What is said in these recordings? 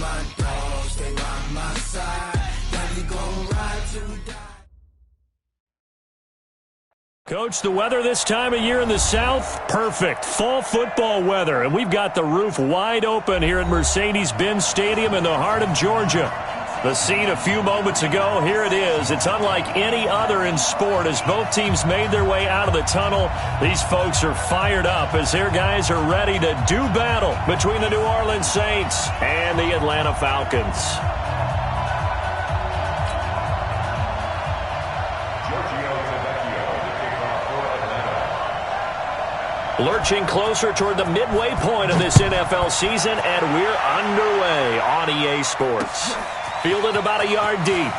my dogs, they by my side. Then we gon' ride till we die. Coach, the weather this time of year in the South, perfect. Fall football weather, and we've got the roof wide open here at Mercedes-Benz Stadium in the heart of Georgia. The scene a few moments ago, here it is. It's unlike any other in sport as both teams made their way out of the tunnel. These folks are fired up as their guys are ready to do battle between the New Orleans Saints and the Atlanta Falcons. Lurching closer toward the midway point of this NFL season, and we're underway on EA Sports. Fielded about a yard deep.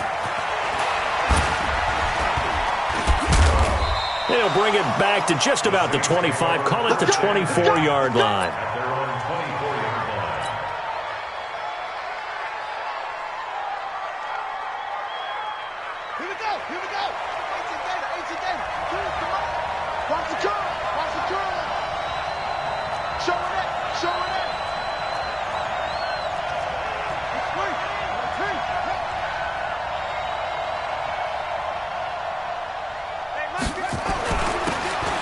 They'll bring it back to just about the 25, call it the 24-yard line. Here we go, here we go. 18 data. Come on. Watch the curl. Show it.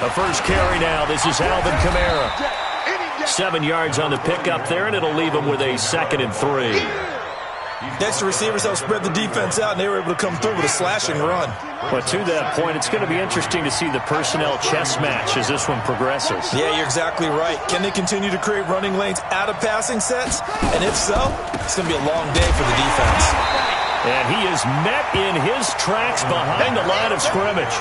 The first carry now. This is Alvin Kamara. 7 yards on the pickup there, and it'll leave him with a 2nd and 3. Next to receivers help spread the defense out, and they were able to come through with a slashing run. But to that point, it's going to be interesting to see the personnel chess match as this one progresses. Yeah, you're exactly right. Can they continue to create running lanes out of passing sets? And if so, it's going to be a long day for the defense. And he is met in his tracks behind the line of scrimmage.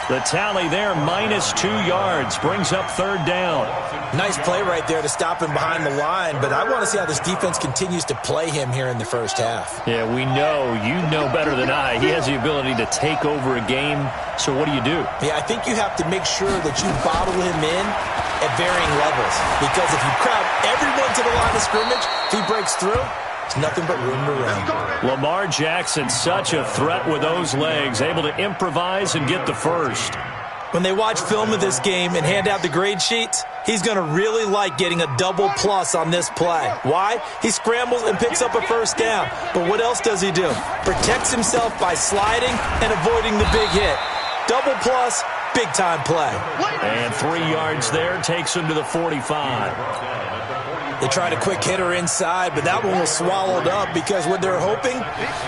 The tally there, -2 yards, brings up 3rd down. Nice play right there to stop him behind the line, but I want to see how this defense continues to play him here in the first half. Yeah, we know, you know better than I, he has the ability to take over a game, so what do you do? Yeah, I think you have to make sure that you bottle him in at varying levels, because if you crowd everyone to the line of scrimmage, if he breaks through, it's nothing but room to run. Lamar Jackson, such a threat with those legs, able to improvise and get the first. When they watch film of this game and hand out the grade sheets, he's going to really like getting a double plus on this play. Why? He scrambles and picks up a first down. But what else does he do? Protects himself by sliding and avoiding the big hit. Double plus, big-time play. And 3 yards there takes him to the 45. They tried a quick hitter inside, but that one was swallowed up because what they're hoping,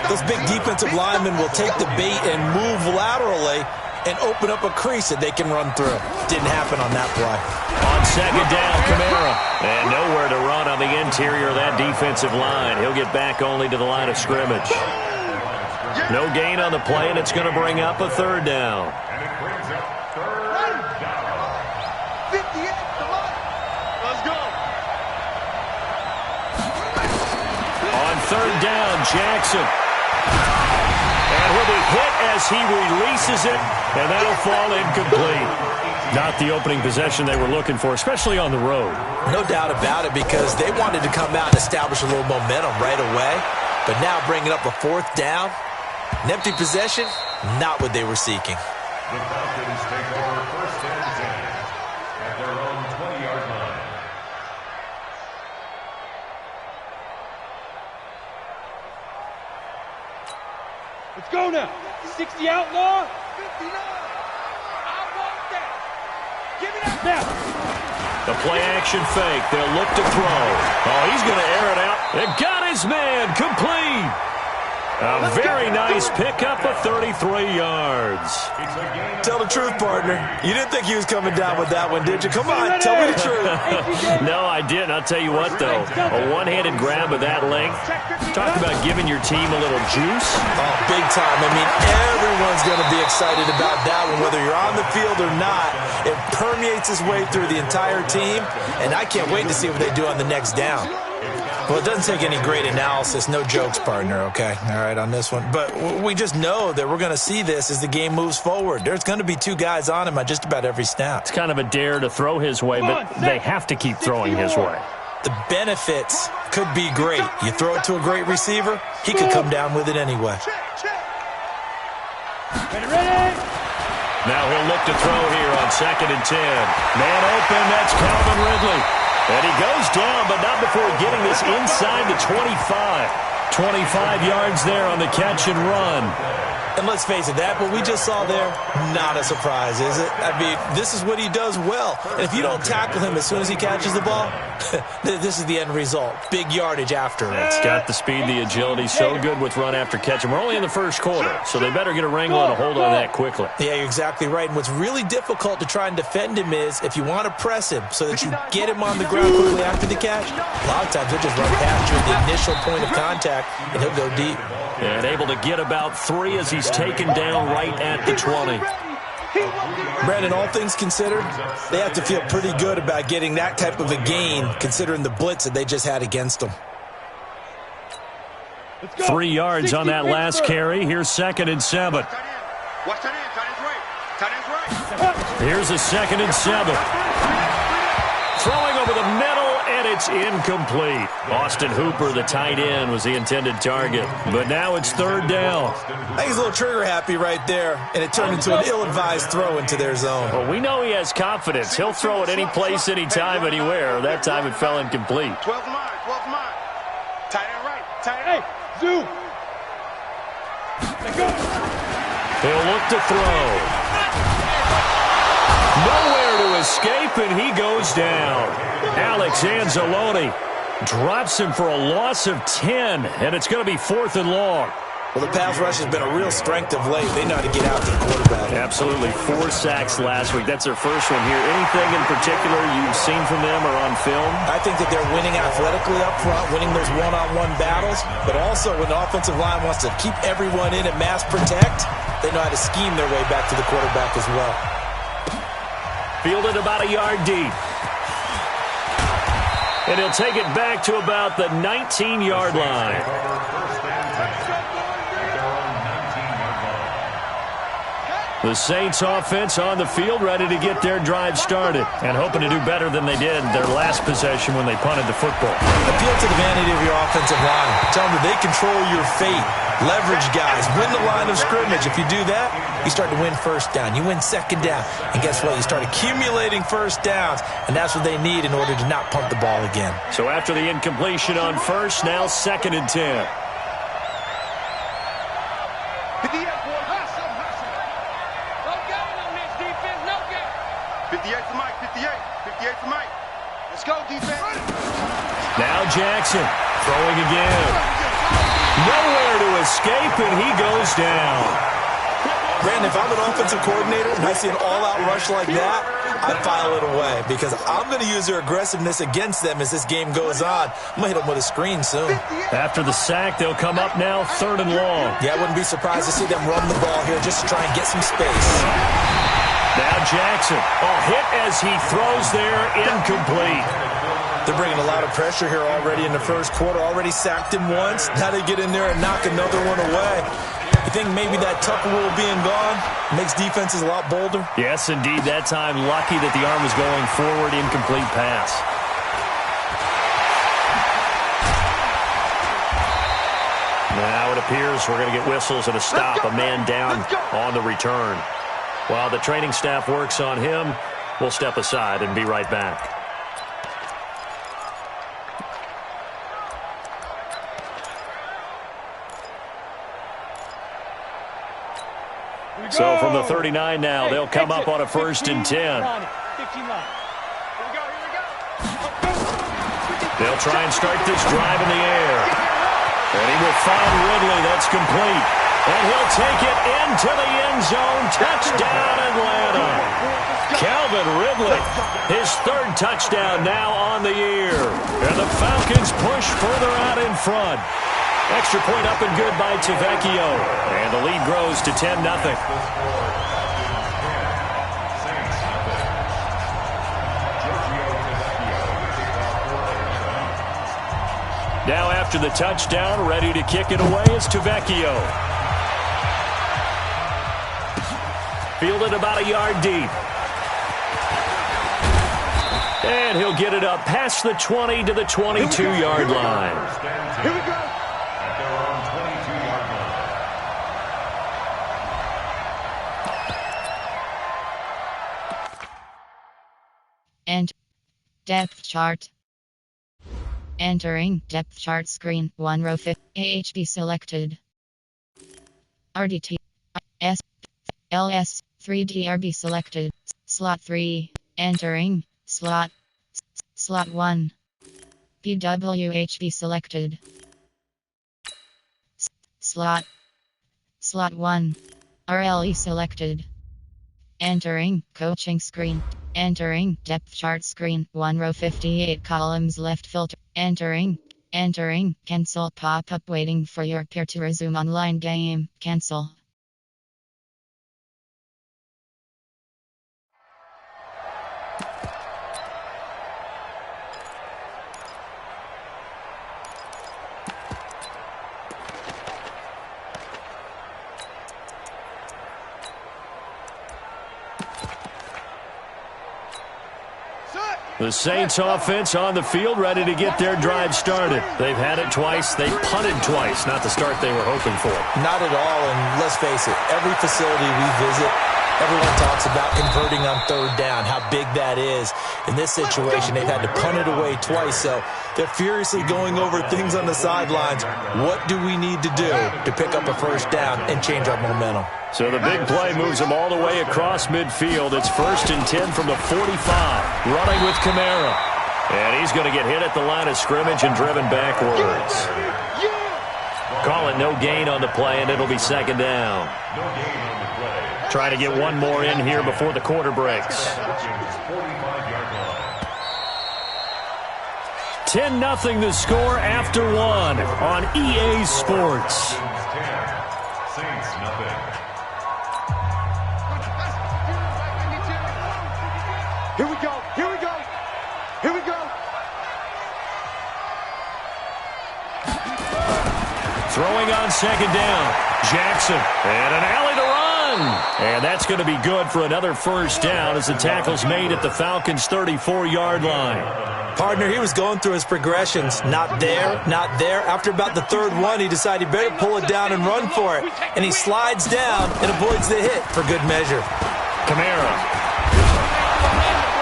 those big defensive linemen will take the bait and move laterally and open up a crease that they can run through. Didn't happen on that play. On 2nd down, Kamara. And nowhere to run on the interior of that defensive line. He'll get back only to the line of scrimmage. No gain on the play, and it's going to bring up a 3rd down. And it brings up 3rd down. 58, come on. Let's go. On 3rd down, Jackson. And will be hit as he releases it, and that'll fall incomplete. Not the opening possession they were looking for, especially on the road. No doubt about it, because they wanted to come out and establish a little momentum right away. But now bringing up a 4th down, an empty possession, not what they were seeking. The Falcons take over 1st and 10 at their own 20-yard line. Let's go now. 60 outlaw. 59. I want that. Give me that now. The play-action fake. They'll look to throw. Oh, he's going to air it out. It got his man. Complete. A very nice pickup of 33 yards. Tell the truth, partner. You didn't think he was coming down with that one, did you? Come on, tell me the truth. No, I didn't. I'll tell you what, though. A one-handed grab of that length. Talk about giving your team a little juice. Oh, big time. I mean, everyone's going to be excited about that one, whether you're on the field or not. It permeates its way through the entire team, and I can't wait to see what they do on the next down. Well, it doesn't take any great analysis. No jokes, partner, okay? All right, on this one. But we just know that we're going to see this as the game moves forward. There's going to be 2 guys on him on just about every snap. It's kind of a dare to throw his way, but they have to keep throwing his way. The benefits could be great. You throw it to a great receiver, he could come down with it anyway. Ready? Now he'll look to throw here on 2nd and 10. Man open, that's Calvin Ridley. And he goes down, but not before getting this inside the 25. 25 yards there on the catch and run. And let's face it, what we just saw there, not a surprise, is it? I mean, this is what he does well. And if you don't tackle him as soon as he catches the ball, this is the end result. Big yardage after it. It's got the speed, the agility, so good with run after catch. And we're only in the first quarter, so they better get a wrangle and a hold on that quickly. Yeah, you're exactly right. And what's really difficult to try and defend him is if you want to press him so that you get him on the ground quickly after the catch, a lot of times he'll just run past you at the initial point of contact, and he'll go deep. And able to get about 3 as he's taken down right at the 20. Brandon, all things considered, they have to feel pretty good about getting that type of a gain considering the blitz that they just had against them. 3 yards on that last carry. Here's 2nd and 7. Watch tight end. Tight end's right. Here's a 2nd and 7. Throwing over the middle, and it's incomplete. Austin Hooper, the tight end, was the intended target. But now it's 3rd down. I think he's a little trigger happy right there, and it turned into an ill-advised throw into their zone. Well, we know he has confidence. He'll throw it any place, anytime, anywhere. That time it fell incomplete. 12 mine. Tight end right. Tight end. Hey, zoom. Let's go. He'll look to throw. Nowhere to escape, and he goes down. Alex Anzalone drops him for a loss of 10, and it's going to be 4th and long. Well, the pass rush has been a real strength of late. They know how to get out to the quarterback. Absolutely. 4 sacks last week. That's their first one here. Anything in particular you've seen from them or on film? I think that they're winning athletically up front, winning those one-on-one battles, but also when the offensive line wants to keep everyone in and mass protect, they know how to scheme their way back to the quarterback as well. Fielded about a yard deep. And he'll take it back to about the 19-yard line. The Saints offense on the field, ready to get their drive started and hoping to do better than they did their last possession when they punted the football. Appeal to the vanity of your offensive line. Tell them that they control your fate. Leverage guys. Win the line of scrimmage. If you do that, you start to win 1st down. You win 2nd down. And guess what? You start accumulating 1st downs, and that's what they need in order to not punt the ball again. So after the incompletion on 1st, now 2nd and 10. Let's go, defense. Now Jackson throwing again. Nowhere to escape, and he goes down. Brandon, if I'm an offensive coordinator and I see an all-out rush like that, I file it away because I'm going to use their aggressiveness against them as this game goes on. I'm going to hit them with a screen soon. After the sack, they'll come up now 3rd and long. Yeah, I wouldn't be surprised to see them run the ball here just to try and get some space. Now Jackson, a hit as he throws there, incomplete. They're bringing a lot of pressure here already in the 1st quarter. Already sacked him once. Now they get in there and knock another one away. You think maybe that Tucker rule being gone makes defenses a lot bolder? Yes, indeed. That time, lucky that the arm was going forward, incomplete pass. Now it appears we're going to get whistles and a stop, a man down on the return. While the training staff works on him, we'll step aside and be right back. So from the 39 now, they'll come up on a 1st and 10. They'll try and start this drive in the air. And he will find Ridley. That's complete. And he'll take it into the end zone. Touchdown, Atlanta. Calvin Ridley, his 3rd touchdown now on the year. And the Falcons push further out in front. Extra point up and good by Tavecchio. And the lead grows to 10-0. Now after the touchdown, ready to kick it away is Tavecchio. Fielded about a yard deep. And he'll get it up past the 20 to the 22-yard line. Here we go. Depth chart. Entering depth chart screen. 1 row 5. AHB selected. RDT. S. LS. 3DRB selected. Slot 3. Entering. Slot. Slot 1. BWHB selected. Slot. Slot 1. RLE selected. Entering coaching screen. Entering depth chart screen. 1 row 58 columns left filter. Entering cancel pop-up waiting for your peer to resume online game. Cancel. The Saints offense on the field, ready to get their drive started. They've had it twice. They punted twice. Not the start they were hoping for. Not at all, and let's face it, every facility we visit, everyone talks about converting on third down, how big that is. In this situation, they've had to punt it away twice, so they're furiously going over things on the sidelines. What do we need to do to pick up a first down and change our momentum? So the big play moves them all the way across midfield. It's 1st and 10 from the 45. Running with Kamara. And he's going to get hit at the line of scrimmage and driven backwards. Call it no gain on the play, and it'll be 2nd down. No gain on the play. Trying to get one more in here before the quarter breaks. 10-0 the score after 1 on EA Sports. Saints nothing. Here we go. Here we go. Here we go. Throwing on 2nd down. Jackson. And an alley to run. And that's going to be good for another first down as the tackle's made at the Falcons' 34-yard line. Partner, he was going through his progressions. Not there, not there. After about the 3rd one, he decided he better pull it down and run for it. And he slides down and avoids the hit for good measure. Kamara.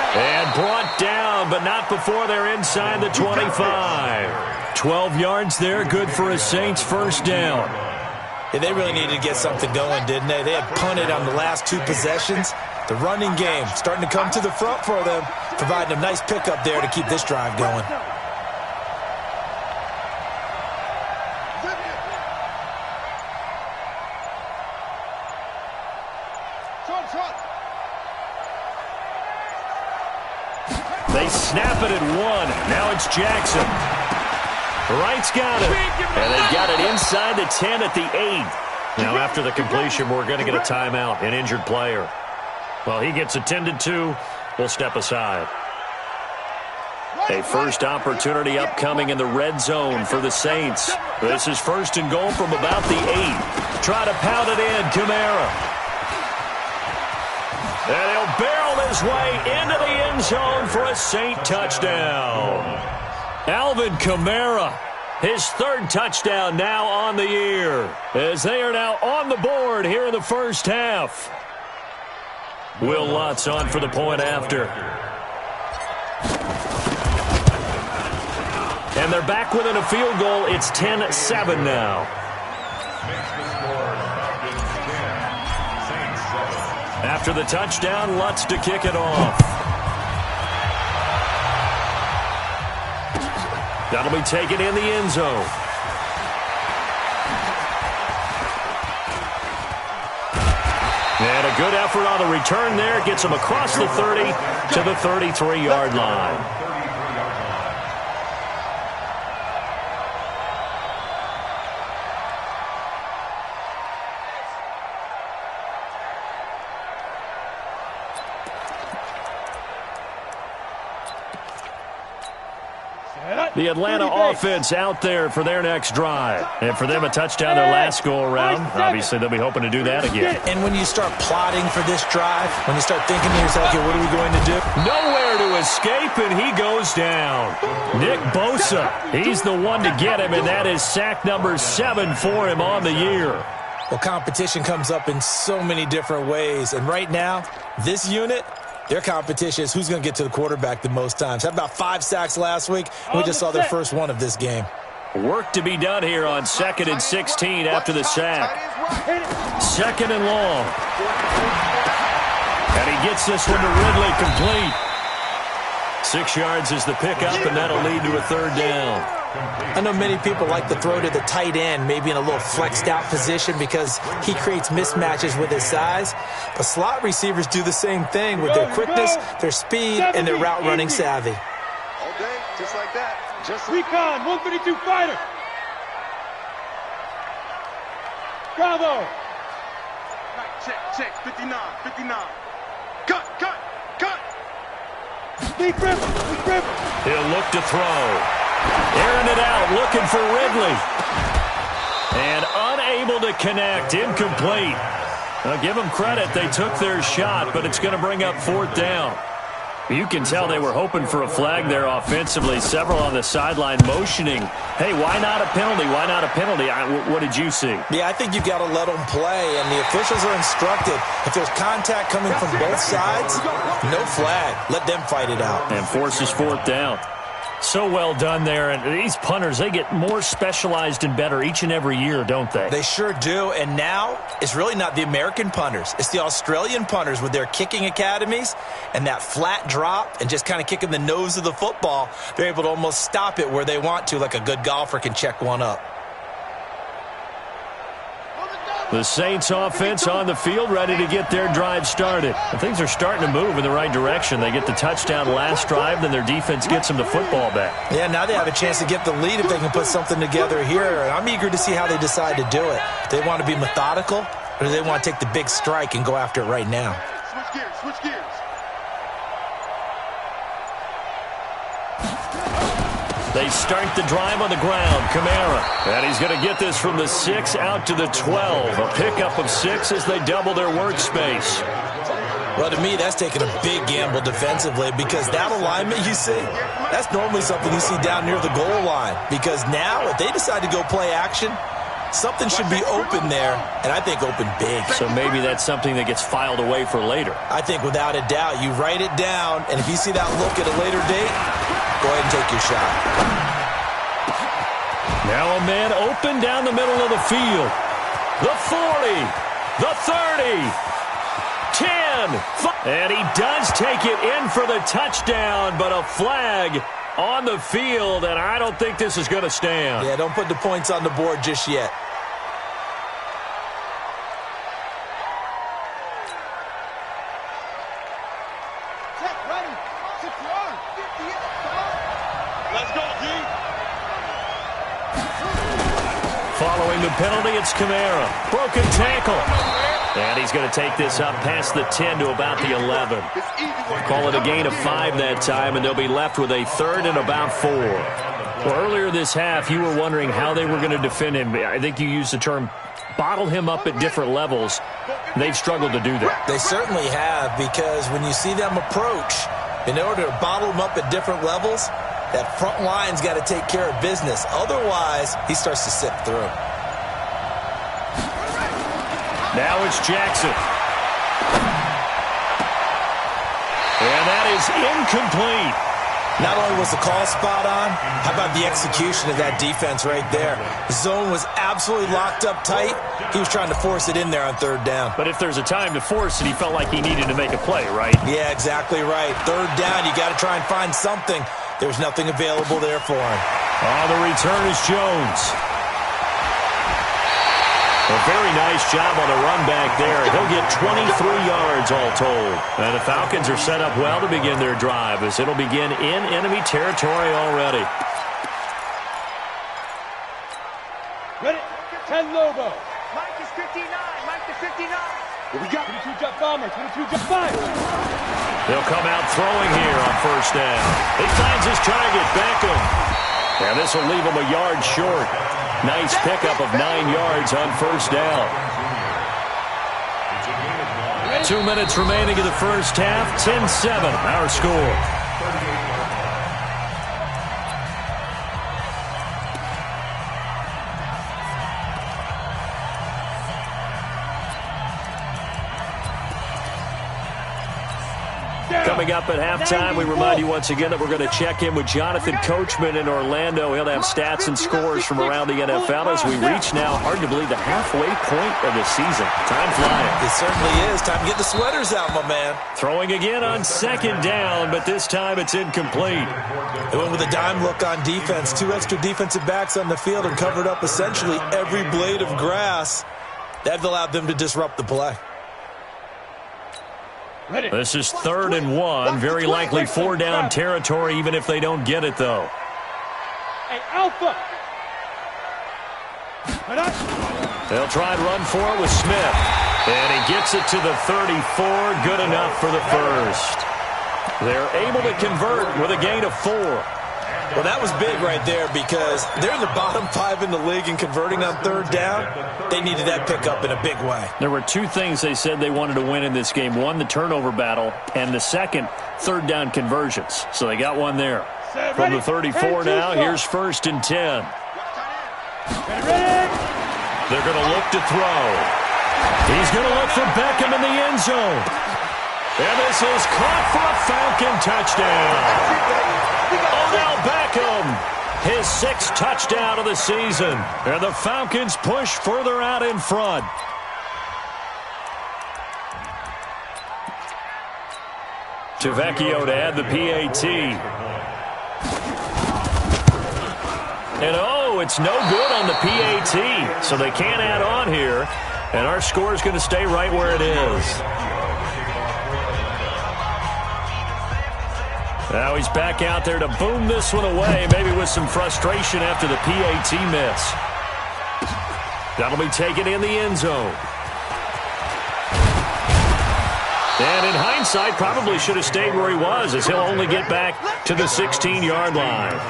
And brought down, but not before they're inside the 25. 12 yards there, good for a Saints first down. Yeah, they really needed to get something going, didn't they? They had punted on the last 2 possessions. The running game starting to come to the front for them, providing a nice pickup there to keep this drive going. They snap it at 1. Now it's Jackson. Wright's got it. And they've got it inside the 10 at the 8. Now after the completion, we're going to get a timeout, an injured player. Well, he gets attended to. We'll step aside. A first opportunity upcoming in the red zone for the Saints. This is 1st and goal from about the 8. Try to pound it in, Kamara. And he'll barrel his way into the end zone for a Saint touchdown. Alvin Kamara, his 3rd touchdown now on the year, as they are now on the board here in the first half. Will Lutz on for the point after. And they're back within a field goal. It's 10-7 now. After the touchdown, Lutz to kick it off. That'll be taken in the end zone. And a good effort on the return there. Gets him across the 30 to the 33-yard line. The Atlanta offense out there for their next drive. And for them, a touchdown their last go-around. Obviously, they'll be hoping to do that again. And when you start plotting for this drive, when you start thinking to yourself, okay, what are we going to do? Nowhere to escape, and he goes down. Nick Bosa, he's the one to get him, and that is sack number 7 for him on the year. Well, competition comes up in so many different ways. And right now, this unit, Their competition is who's going to get to the quarterback the most times. Had about 5 sacks last week, and we just saw their first one of this game. Work to be done here on 2nd and 16 after the sack. 2nd and long. And he gets this one to Ridley complete. 6 yards is the pickup, and that'll lead to a 3rd down. I know many people like to throw to the tight end, maybe in a little flexed out position because he creates mismatches with his size. But slot receivers do the same thing with their quickness, their speed, and their route running savvy. All day, just like that. Just Recon, 132 fighter. Bravo. right, check, 59. Cut. Deep rip. He'll look to throw. Airing it out, looking for Ridley. And unable to connect, incomplete. Now give them credit, they took their shot, but it's going to bring up 4th down. You can tell they were hoping for a flag there offensively. Several on the sideline motioning, hey, why not a penalty? Why not a penalty? What did you see? Yeah, I think you got to let them play, and the officials are instructed. If there's contact coming from both sides, no flag. Let them fight it out. And forces 4th down. So well done there. And these punters, they get more specialized and better each and every year, don't they? They sure do. And now it's really not the American punters. It's the Australian punters with their kicking academies and that flat drop and just kind of kicking the nose of the football. They're able to almost stop it where they want to, like a good golfer can check one up. The Saints offense on the field, ready to get their drive started. And things are starting to move in the right direction. They get the touchdown last drive, then their defense gets them the football back. Yeah, now they have a chance to get the lead if they can put something together here. And I'm eager to see how they decide to do it. Do they want to be methodical, or do they want to take the big strike and go after it right now? Switch gears. They start the drive on the ground. Kamara. And he's going to get this from the 6 out to the 12. A pickup of 6 as they double their workspace. Well, to me, that's taking a big gamble defensively because that alignment you see, that's normally something you see down near the goal line. Because now, if they decide to go play action, something should be open there, and I think open big. So maybe that's something that gets filed away for later. I think without a doubt, you write it down, and if you see that look at a later date, go ahead and take your shot. Now a man open down the middle of the field. The 40, the 30, 10, 5. And he does take it in for the touchdown, but a flag on the field, and I don't think this is going to stand. Yeah, don't put the points on the board just yet. Ready, 6 yards, 50, come on. Let's go, G. Following the penalty, it's Kamara. Broken tackle. And he's going to take this up past the 10 to about the 11. Call it a gain of 5 that time, and they'll be left with a 3rd and about 4. Well, earlier this half, you were wondering how they were going to defend him. I think you used the term bottle him up at different levels. They've struggled to do that. They certainly have, because when you see them approach, in order to bottle them up at different levels, that front line's got to take care of business. Otherwise, he starts to sift through. Now it's Jackson. And that is incomplete. Not only was the call spot on, how about the execution of that defense right there? The zone was absolutely locked up tight. He was trying to force it in there on 3rd down. But if there's a time to force it, he felt like he needed to make a play, right? Yeah, exactly right. 3rd down, you got to try and find something. There's nothing available there for him. Oh, the return is Jones. A very nice job on the run back there. He'll get 23 yards all told. And the Falcons are set up well to begin their drive as it'll begin in enemy territory already. Ready? 10 Lobo. Mike is 59. Mike to 59. What we got? 22 jet bomber. 22 jet fire. They'll come out throwing here on 1st down. He finds his target, Beckham. And this will leave him a yard short. Nice pickup of 9 yards on 1st down. 2 minutes remaining in the first half. 10-7, our score. Coming up at halftime, we remind you once again that we're going to check in with Jonathan Coachman in Orlando. He'll have stats and scores from around the NFL as we reach now, hard to believe, the halfway point of the season. Time flying. It certainly is. Time to get the sweaters out, my man. Throwing again on second down, but this time it's incomplete. They went with a dime look on defense. 2 extra defensive backs on the field and covered up essentially every blade of grass. That allowed them to disrupt the play. This is 3rd and 1. Very likely 4-down territory, even if they don't get it, though. Hey, Alpha! They'll try and run for it with Smith. And he gets it to the 34. Good enough for the first. They're able to convert with a gain of 4. Well, that was big right there because they're in the bottom 5 in the league and converting on 3rd down. They needed that pickup in a big way. There were 2 things they said they wanted to win in this game. One, the turnover battle, and the second, 3rd down conversions. So they got one there. From the 34 now, here's 1st and 10. They're going to look to throw. He's going to look for Beckham in the end zone. And this is caught for a Falcon touchdown. Odell Beckham, his 6th touchdown of the season. And the Falcons push further out in front. Tavecchio to add the PAT. And oh, it's no good on the PAT. So they can't add on here. And our score is going to stay right where it is. Now he's back out there to boom this one away, maybe with some frustration after the PAT miss. That'll be taken in the end zone. And in hindsight, probably should have stayed where he was, as he'll only get back to the 16-yard line.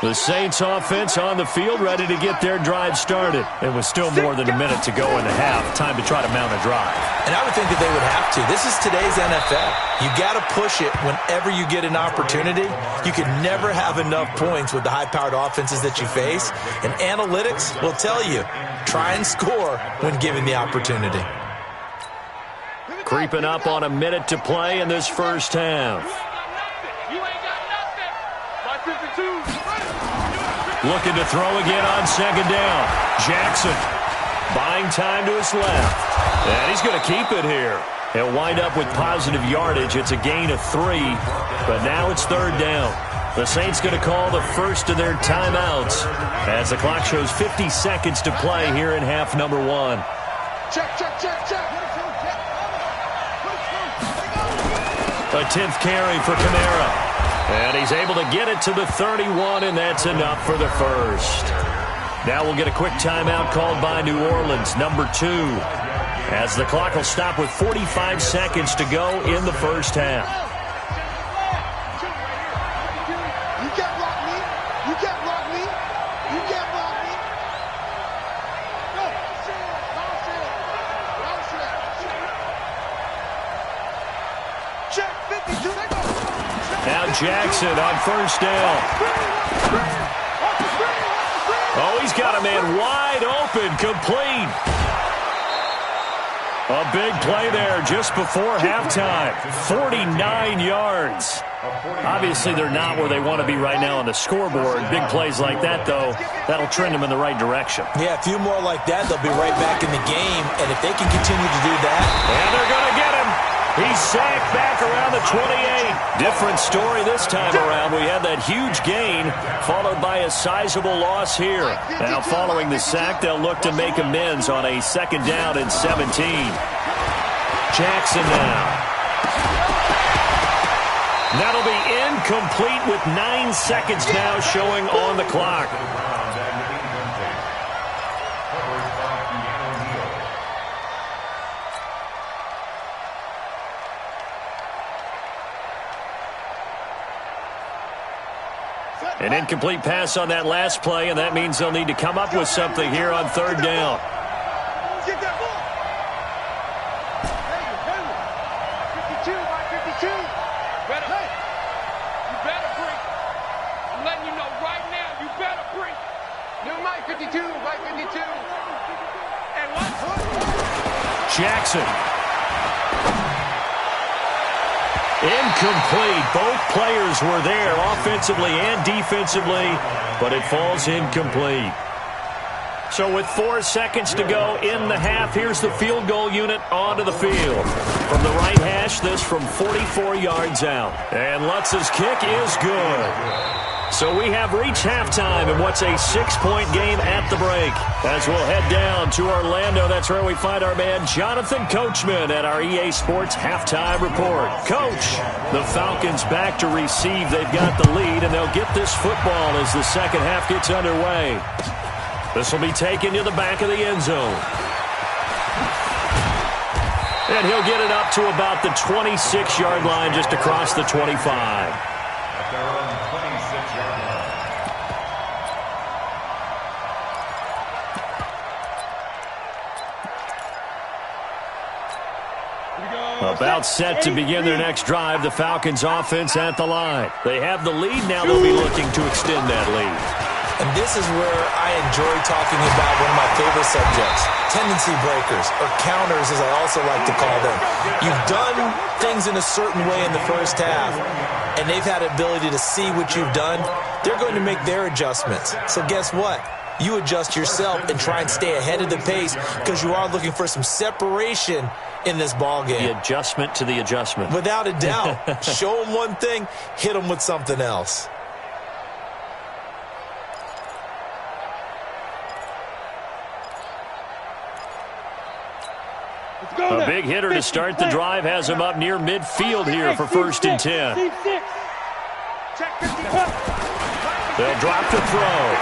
The Saints offense on the field, ready to get their drive started. And with still more than a minute to go in the half, time to try to mount a drive. And I would think that they would have to. This is today's NFL. You got to push it whenever you get an opportunity. You can never have enough points with the high-powered offenses that you face. And analytics will tell you, try and score when given the opportunity. Creeping up on a minute to play in this first half. Looking to throw again on second down. Jackson buying time to his left. And he's going to keep it here. He'll wind up with positive yardage. It's a gain of 3. But now it's 3rd down. The Saints going to call the first of their timeouts as the clock shows 50 seconds to play here in half number 1. Check. A 10th carry for Kamara. And he's able to get it to the 31, and that's enough for the first. Now we'll get a quick timeout called by New Orleans, number 2, as the clock will stop with 45 seconds to go in the first half. You can't block me. You can't block me. You can't block me. No, check 52. Now Jackson on first down. Oh, he's got a man wide open, complete. A big play there just before halftime. 49 yards. Obviously, they're not where they want to be right now on the scoreboard. Big plays like that, though, that'll trend them in the right direction. Yeah, a few more like that, they'll be right back in the game. And if they can continue to do that. And they're going to get him. He's sacked back around the 28. Different story this time around. We had that huge gain followed by a sizable loss here. Now following the sack, they'll look to make amends on a 2nd down and 17. Jackson now. That'll be incomplete with 9 seconds now showing on the clock. An incomplete pass on that last play, and that means they'll need to come up with something here on 3rd down. Get that ball. 52 by 52. You better break. I'm letting you know right now, you better break. New Mike 52 by 52. And what? Jackson Incomplete. Both players were there offensively and defensively, but it falls incomplete. So with 4 seconds to go in the half, here's the field goal unit onto the field. From the right hash, this from 44 yards out. And Lutz's kick is good. So we have reached halftime in what's a 6-point game at the break. As we'll head down to Orlando, that's where we find our man Jonathan Coachman at our EA Sports Halftime Report. Coach, the Falcons back to receive. They've got the lead, and they'll get this football as the second half gets underway. This will be taken to the back of the end zone. And he'll get it up to about the 26-yard line, just across the 25. At their own 26-yard line. About set to begin their next drive, the Falcons offense at the line. They have the lead now. They'll be looking to extend that lead. And this is where I enjoy talking about one of my favorite subjects, tendency breakers, or counters as I also like to call them. You've done things in a certain way in the first half, and they've had the ability to see what you've done. They're going to make their adjustments. So guess what? You adjust yourself and try and stay ahead of the pace because you are looking for some separation in this ball game. The adjustment to the adjustment. Without a doubt. Show them one thing, hit them with something else. A big hitter to start the drive has him up near midfield here for 1st and 10. They'll drop the throw.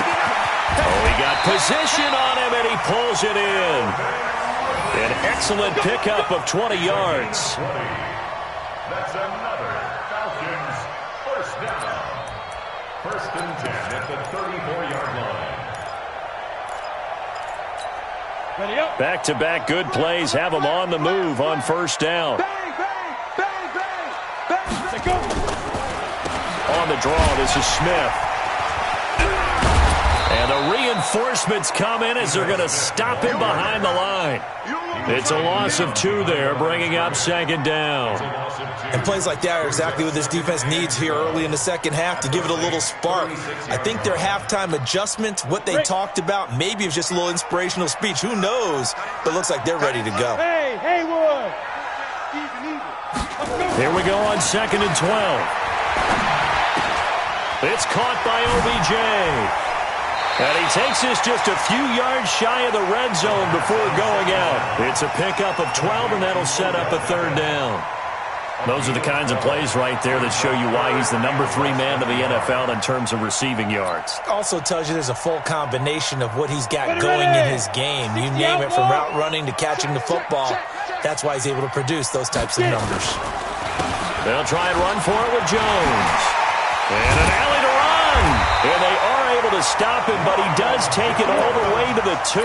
Oh, he got position on him, and he pulls it in. An excellent pickup of 20 yards. That's another Falcons first down. 1st and 10 at the 34-yard line. Back-to-back good plays have them on the move on 1st down. On the draw, this is Smith. And the reinforcements come in as they're going to stop him behind the line. It's a loss of 2 there, bringing up 2nd down. And plays like that are exactly what this defense needs here early in the second half to give it a little spark. I think their halftime adjustment, what they talked about, maybe it was just a little inspirational speech. Who knows? But it looks like they're ready to go. Hey, Haywood! Here we go on 2nd and 12. It's caught by OBJ. And he takes this just a few yards shy of the red zone before going out. It's a pickup of 12, and that'll set up a 3rd down. Those are the kinds of plays right there that show you why he's the number 3 man of the NFL in terms of receiving yards. Also tells you there's a full combination of what he's got going in his game. You name it, from route running to catching the football. That's why he's able to produce those types of numbers. They'll try and run for it with Jones. And an alley to run. And they are able to stop him, but he does take it all the way to the 2.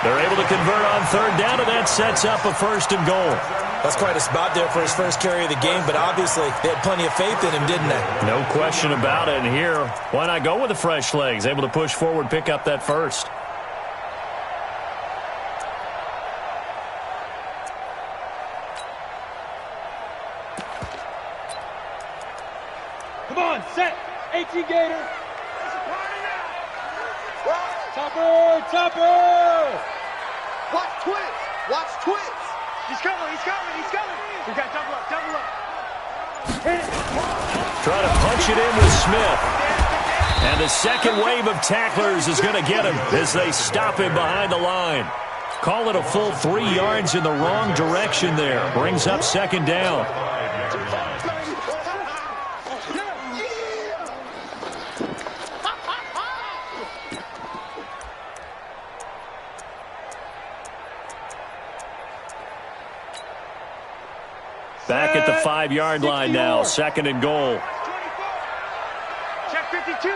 They're able to convert on 3rd down, and that sets up a 1st and goal. That's quite a spot there for his first carry of the game, but obviously they had plenty of faith in him, didn't they? No question about it. And here, why not go with the fresh legs? Able to push forward, pick up that 1st. Come on, set. 18 Gator. Topper. Watch twist. He's coming. We got double up. Trying to punch it in with Smith. And the second wave of tacklers is going to get him as they stop him behind the line. Call it a full 3 yards in the wrong direction there. Brings up 2nd down. Back at the 5-yard line now, 2nd and goal. Check 52.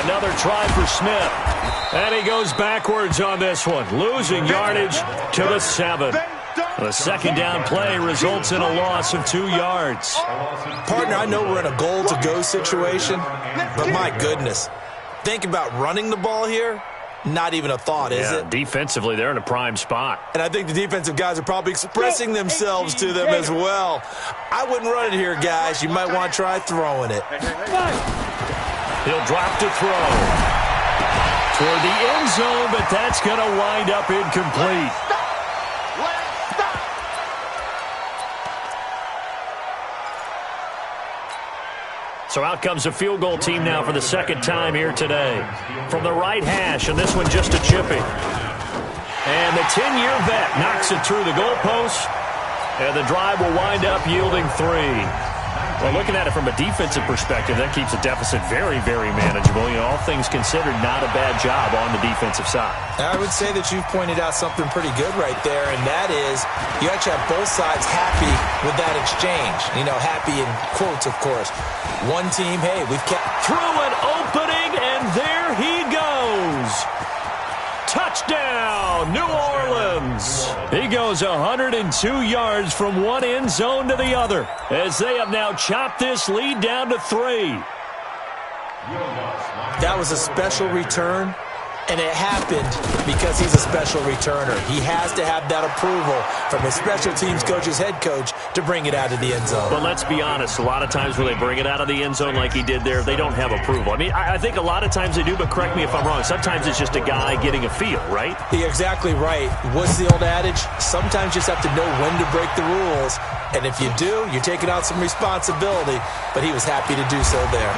Another try for Smith. And he goes backwards on this one, losing yardage to the 7. The 2nd down play results in a loss of 2 yards. Partner, I know we're in a goal-to-go situation, but my goodness, think about running the ball here. not even a thought, is it? Defensively, they're in a prime spot. And I think the defensive guys are probably expressing themselves to them as well. I wouldn't run it here, guys. You might want to try throwing it. He'll drop to throw. Toward the end zone, but that's going to wind up incomplete. So out comes a field goal team now for the second time here today. From the right hash, and this one just a chippy. And the 10-year vet knocks it through the goalpost, and the drive will wind up yielding 3. Well, looking at it from a defensive perspective, that keeps the deficit very, very manageable. You know, all things considered, not a bad job on the defensive side. I would say that you've pointed out something pretty good right there, and that is you actually have both sides happy with that exchange. You know, happy in quotes, of course. One team, hey, we've kept through an opening, and there he goes. Touchdown, New Orleans. He goes 102 yards from one end zone to the other as they have now chopped this lead down to 3. That was a special return, and it happened because he's a special returner. He has to have that approval from his special teams coach's head coach to bring it out of the end zone. But let's be honest, a lot of times when they bring it out of the end zone like he did there, they don't have approval. I mean, I think a lot of times they do, but correct me if I'm wrong. Sometimes it's just a guy getting a feel, right? You're exactly right. What's the old adage? Sometimes you just have to know when to break the rules. And if you do, you're taking out some responsibility. But he was happy to do so there.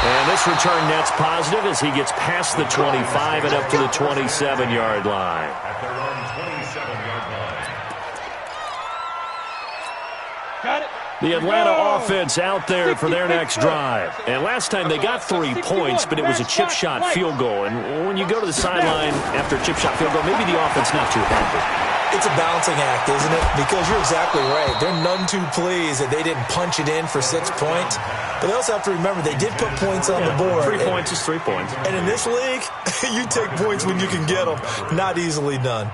And this return net's positive as he gets past the 25 and up to the 27-yard line. At their own 27-yard line. Got it. The Atlanta offense out there for their next drive. And last time they got 3 points, but it was a chip shot field goal. And when you go to the sideline after a chip shot field goal, maybe the offense not too happy. It's a balancing act, isn't it? Because you're exactly right. They're none too pleased that they didn't punch it in for 6 points. But they also have to remember they did put points on the board. 3 points is 3 points. And in this league, you take points when you can get them. Not easily done.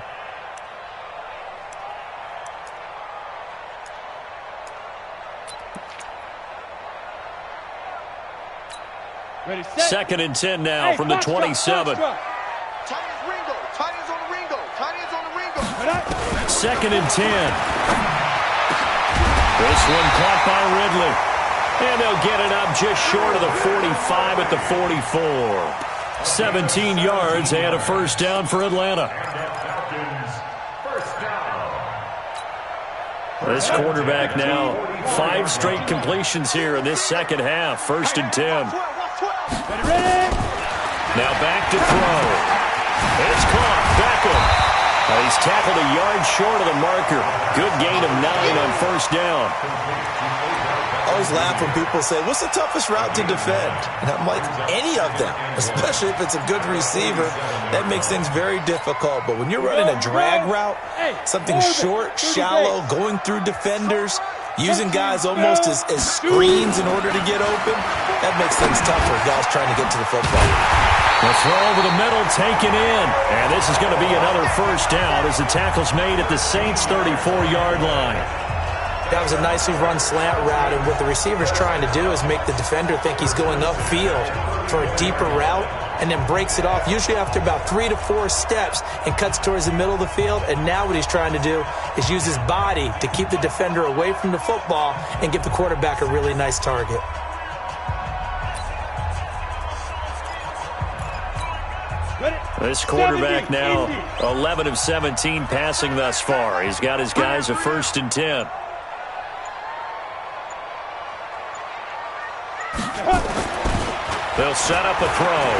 Ready, set. 2nd and 10 now from the 27. Second and 10. This one caught by Ridley. And they'll get it up just short of the 45 at the 44. 17 yards and a first down for Atlanta. This quarterback now, 5 straight completions here in this second half. 1st and 10. Now back to throw. It's caught. Beckham. He's tackled a yard short of the marker. Good gain of 9 on 1st down. I always laugh when people say, what's the toughest route to defend? And I'm like, any of them, especially if it's a good receiver. That makes things very difficult. But when you're running a drag route, something short, shallow, going through defenders, using guys almost as screens in order to get open, that makes things tough for guys trying to get to the football. The throw over the middle taken in. And this is going to be another first down as the tackle's made at the Saints' 34-yard line. That was a nicely run slant route, and what the receiver's trying to do is make the defender think he's going upfield for a deeper route and then breaks it off, usually after about 3 to 4 steps, and cuts towards the middle of the field. And now what he's trying to do is use his body to keep the defender away from the football and give the quarterback a really nice target. This quarterback now 11 of 17 passing thus far. He's got his guys a 1st and 10. They'll set up a throw.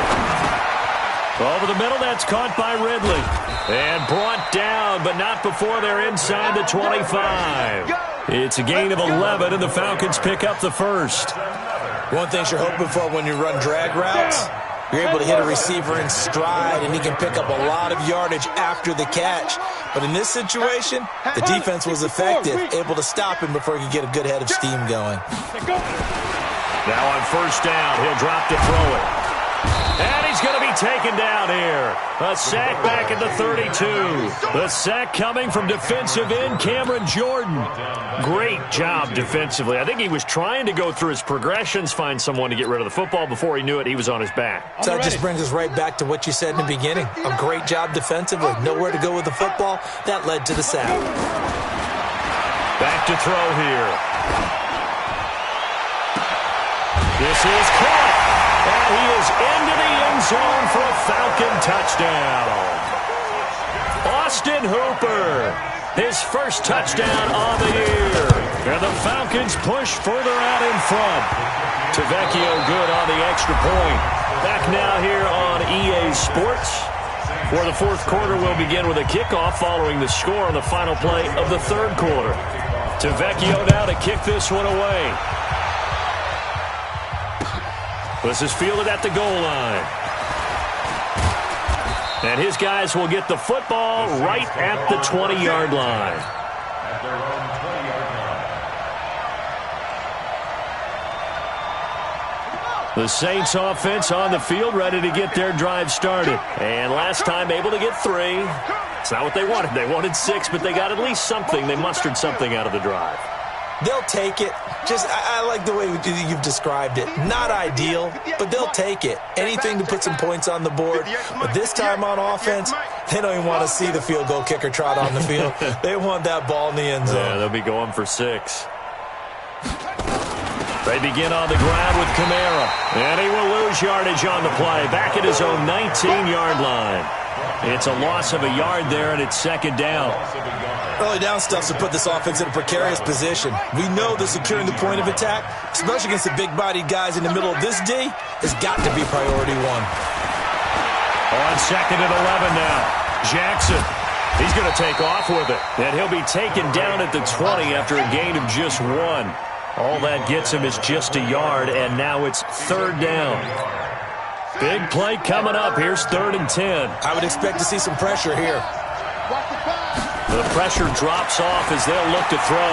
Over the middle, that's caught by Ridley. And brought down, but not before they're inside the 25. It's a gain of 11, and the Falcons pick up the first. One thing you're hoping for when you run drag routes, you're able to hit a receiver in stride, and he can pick up a lot of yardage after the catch. But in this situation, the defense was effective, able to stop him before he could get a good head of steam going. Now on 1st down, he'll drop to throw it. And he's going to be taken down here. A sack back at the 32. The sack coming from defensive end Cameron Jordan. Great job defensively. I think he was trying to go through his progressions, find someone to get rid of the football. Before he knew it, he was on his back. So that just brings us right back to what you said in the beginning. A great job defensively. Nowhere to go with the football. That led to the sack. Back to throw here. This is caught. And he is into the end zone for a Falcon touchdown. Austin Hooper, his first touchdown on the year. And the Falcons push further out in front. Tavecchio good on the extra point. Back now here on EA Sports, where the fourth quarter will begin with a kickoff following the score on the final play of the third quarter. Tavecchio now to kick this one away. This is fielded at the goal line. And his guys will get the football right at the 20-yard line. At their own 20-yard line. The Saints offense on the field, ready to get their drive started. And last time able to get 3. It's not what they wanted. They wanted 6, but they got at least something. They mustered something out of the drive. They'll take it. I like the way you've described it. Not ideal, but they'll take it. Anything to put some points on the board. But this time on offense, they don't even want to see the field goal kicker trot on the field. They want that ball in the end zone. Yeah, they'll be going for 6. They begin on the ground with Kamara. And he will lose yardage on the play. Back at his own 19-yard line. It's a loss of a yard there, and it's second down. Early down stuff to put this offense in a precarious position. We know that securing the point of attack, especially against the big-bodied guys in the middle of this D, has got to be priority 1. On second and 11 now. Jackson, he's going to take off with it. And he'll be taken down at the 20 after a gain of just 1. All that gets him is just a yard, and now it's third down. Big play coming up. Here's 3rd and 10. I would expect to see some pressure here. The pressure drops off as they'll look to throw.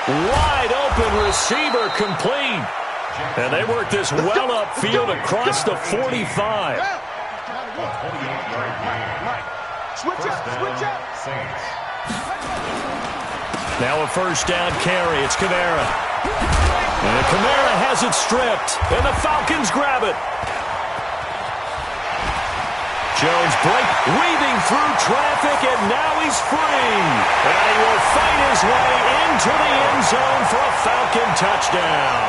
Wide open receiver complete. And they work this well upfield across the 45. Switch up. Saints. Now a first down carry. It's Kamara. And Kamara has it stripped. And the Falcons grab it. Jones break, weaving through traffic, and now he's free. And he will fight his way into the end zone for a Falcon touchdown.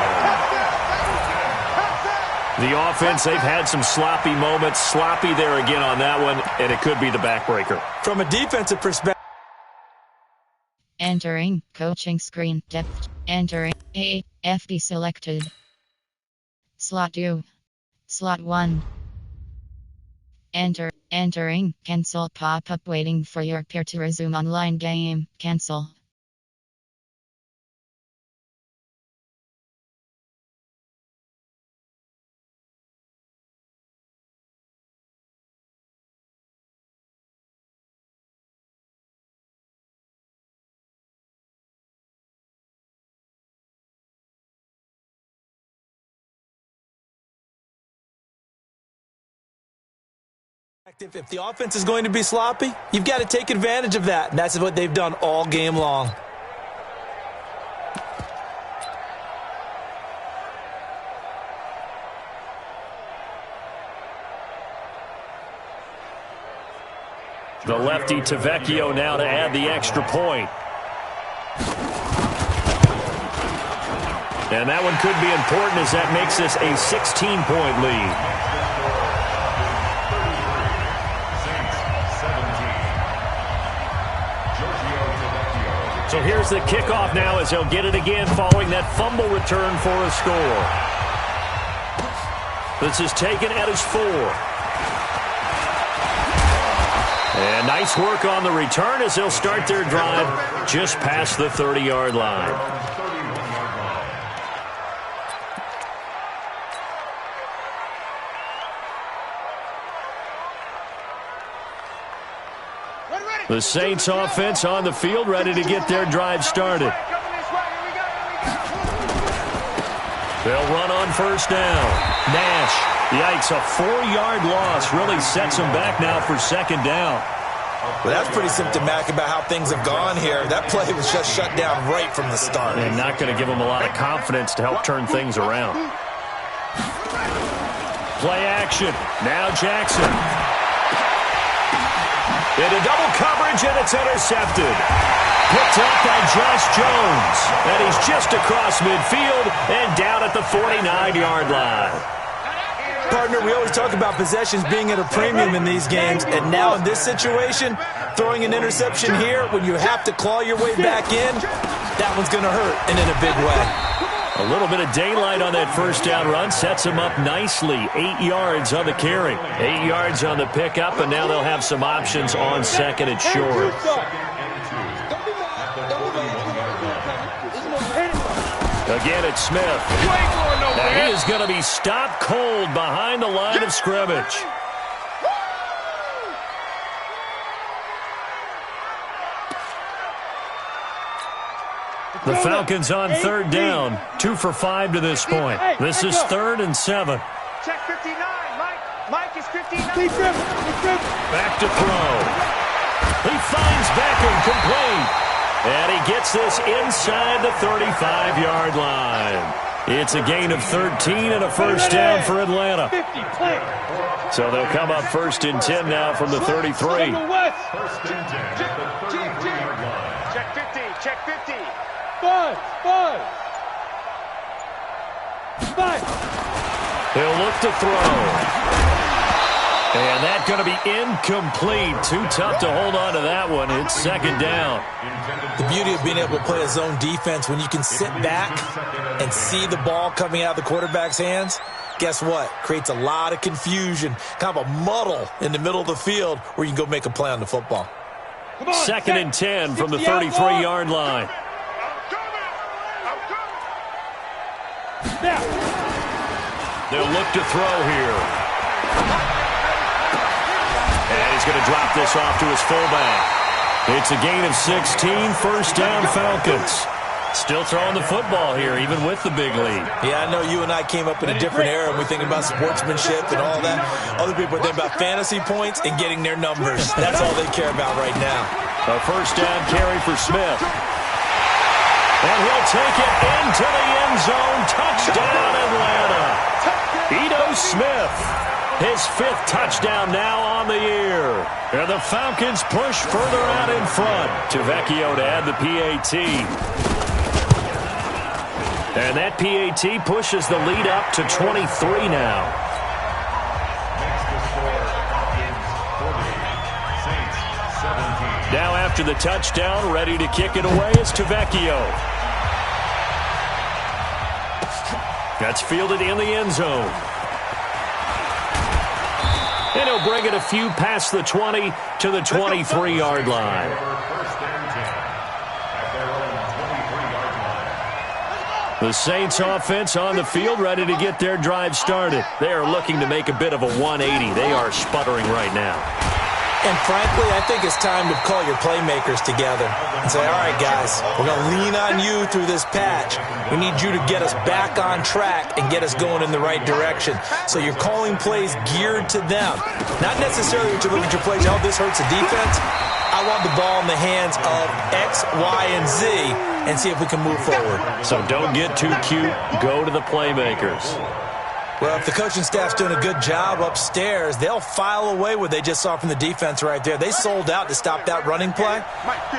The offense, they've had some sloppy moments. Sloppy there again on that one, and it could be the backbreaker. From a defensive perspective. Entering coaching screen depth. Entering AFB selected. Slot 2. Slot 1. Entering cancel pop-up waiting for your peer to resume online game. Cancel. If the offense is going to be sloppy, you've got to take advantage of that, and that's what they've done all game long. The lefty Tavecchio now to add the extra point. And that one could be important as that makes this a 16-point lead. So here's the kickoff now as he'll get it again following that fumble return for a score. This is taken at his 4. And nice work on the return as they'll start their drive just past the 30-yard line. The Saints offense on the field ready to get their drive started. They'll run on first down. Nash, yikes, a 4-yard loss really sets them back now for second down. Well, that's pretty symptomatic about how things have gone here. That play was just shut down right from the start. And not going to give them a lot of confidence to help turn things around. Play action. Now Jackson. Into double coverage, and it's intercepted. Picked up by Josh Jones. And he's just across midfield and down at the 49-yard line. Partner, we always talk about possessions being at a premium in these games, and now in this situation, throwing an interception here when you have to claw your way back in, that one's going to hurt, and in a big way. A little bit of daylight on that first down run sets him up nicely. 8 yards on the carry, 8 yards on the pickup, and now they'll have some options on second and short. Again, it's Smith. Now he is going to be stopped cold behind the line of scrimmage. The Falcons on third down. 2 for 5 to this point. This is 3rd and 7. Check 59, Mike. Mike is 59. Back to throw. He finds Beckham complete. And he gets this inside the 35-yard line. It's a gain of 13 and a first down for Atlanta. So they'll come up 1st and 10 now from the 33. First and 10 at the 33-yard line. Check 50, check 50. 5. He'll look to throw. And that's going to be incomplete. Too tough to hold on to that one. It's 2nd down. The beauty of being able to play a zone defense, when you can sit back and see the ball coming out of the quarterback's hands, guess what? Creates a lot of confusion, kind of a muddle in the middle of the field where you can go make a play on the football. 2nd and 10 from the 33-yard line. They'll look to throw here. And he's going to drop this off to his fullback. It's a gain of 16, 1st down Falcons. Still throwing the football here, even with the big lead. Yeah, I know you and I came up in a different era, and we think about sportsmanship and all that. Other people think about fantasy points and getting their numbers. That's all they care about right now. A 1st down carry for Smith. And he'll take it into the end zone. Touchdown, Atlanta. Ito Smith. His 5th touchdown now on the year. And the Falcons push further out in front. Tavecchio to add the PAT. And that PAT pushes the lead up to 23 now. Now after the touchdown, ready to kick it away is Tavecchio. That's fielded in the end zone. And he'll bring it a few past the 20 to the 23-yard line. The Saints offense on the field ready to get their drive started. They are looking to make a bit of a 180. They are sputtering right now. And frankly, I think it's time to call your playmakers together and say, all right, guys, we're going to lean on you through this patch. We need you to get us back on track and get us going in the right direction. So you're calling plays geared to them. Not necessarily that you look at your plays, oh, this hurts the defense. I want the ball in the hands of X, Y, and Z and see if we can move forward. So don't get too cute. Go to the playmakers. Well, if the coaching staff's doing a good job upstairs, they'll file away what they just saw from the defense right there. They sold out to stop that running play.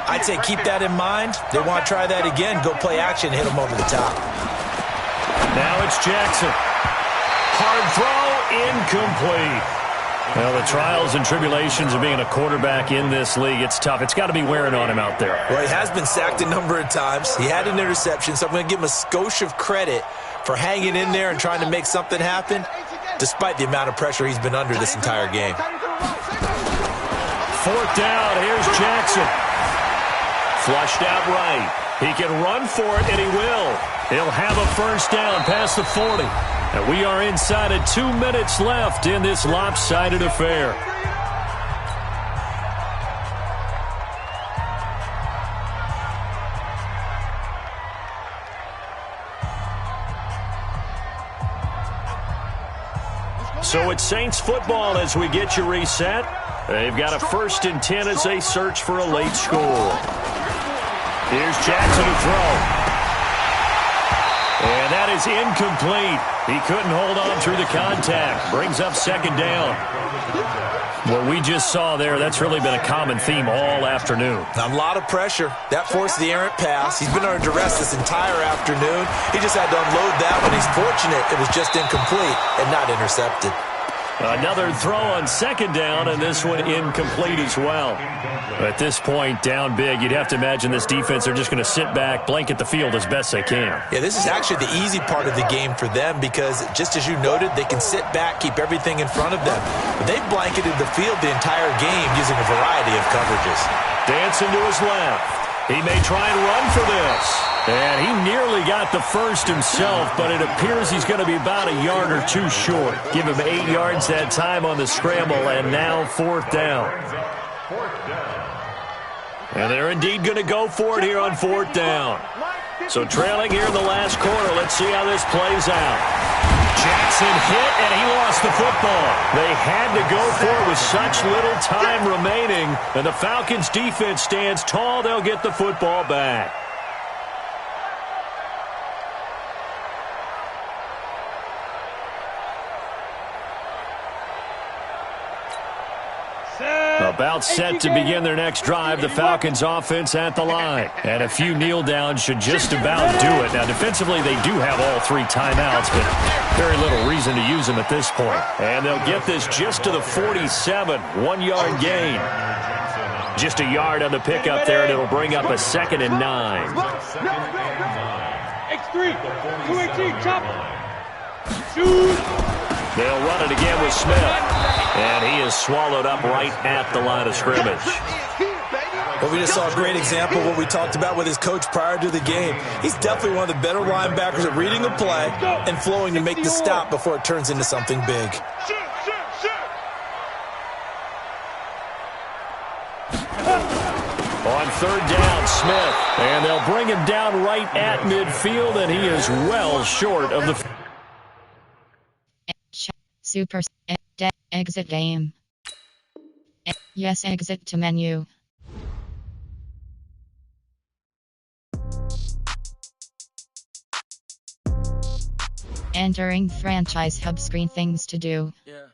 I'd say keep that in mind. They want to try that again. Go play action, hit them over the top. Now it's Jackson. Hard throw, incomplete. Well, the trials and tribulations of being a quarterback in this league, it's tough. It's got to be wearing on him out there. Well, he has been sacked a number of times. He had an interception, so I'm going to give him a skosh of credit for hanging in there and trying to make something happen, despite the amount of pressure he's been under this entire game. 4th down, here's Jackson. Flushed out right. He can run for it, and he will. He'll have a 1st down past the 40. And we are inside of 2 minutes left in this lopsided affair. So it's Saints football as we get you reset. They've got a 1st and 10 as they search for a late score. Here's Jackson to throw. And that is incomplete. He couldn't hold on through the contact. Brings up 2nd down. What we just saw there, that's really been a common theme all afternoon. A lot of pressure. That forced the errant pass. He's been under duress this entire afternoon. He just had to unload that one. He's fortunate it was just incomplete and not intercepted. Another throw on 2nd down, and this one incomplete as well. At this point, down big, you'd have to imagine this defense are just going to sit back, blanket the field as best they can. Yeah, this is actually the easy part of the game for them because, just as you noted, they can sit back, keep everything in front of them. But they've blanketed the field the entire game using a variety of coverages. Dancing to his left. He may try and run for this. And he nearly got the first himself, but it appears he's going to be about a yard or 2 short. Give him 8 yards that time on the scramble, and now 4th down. And they're indeed going to go for it here on 4th down. So trailing here in the last quarter, let's see how this plays out. Jackson hit, and he lost the football. They had to go for it with such little time remaining, and the Falcons' defense stands tall. They'll get the football back. About set to begin their next drive, the Falcons offense at the line. And a few kneel downs should just about do it. Now, defensively, they do have all 3 timeouts, but very little reason to use them at this point. And they'll get this just to the 47, 1-yard gain. Just a yard on the pickup there, and it'll bring up a 2nd and 9. X3, 218, chop. Shoot. They'll run it again with Smith. And he is swallowed up right at the line of scrimmage. Well, we just saw a great example of what we talked about with his coach prior to the game. He's definitely one of the better linebackers at reading the play and flowing to make the stop before it turns into something big. On 3rd down, Smith. And they'll bring him down right at midfield, and he is well short of the... Super exit game. Yes, exit to menu. Entering franchise hub screen, things to do. Yeah.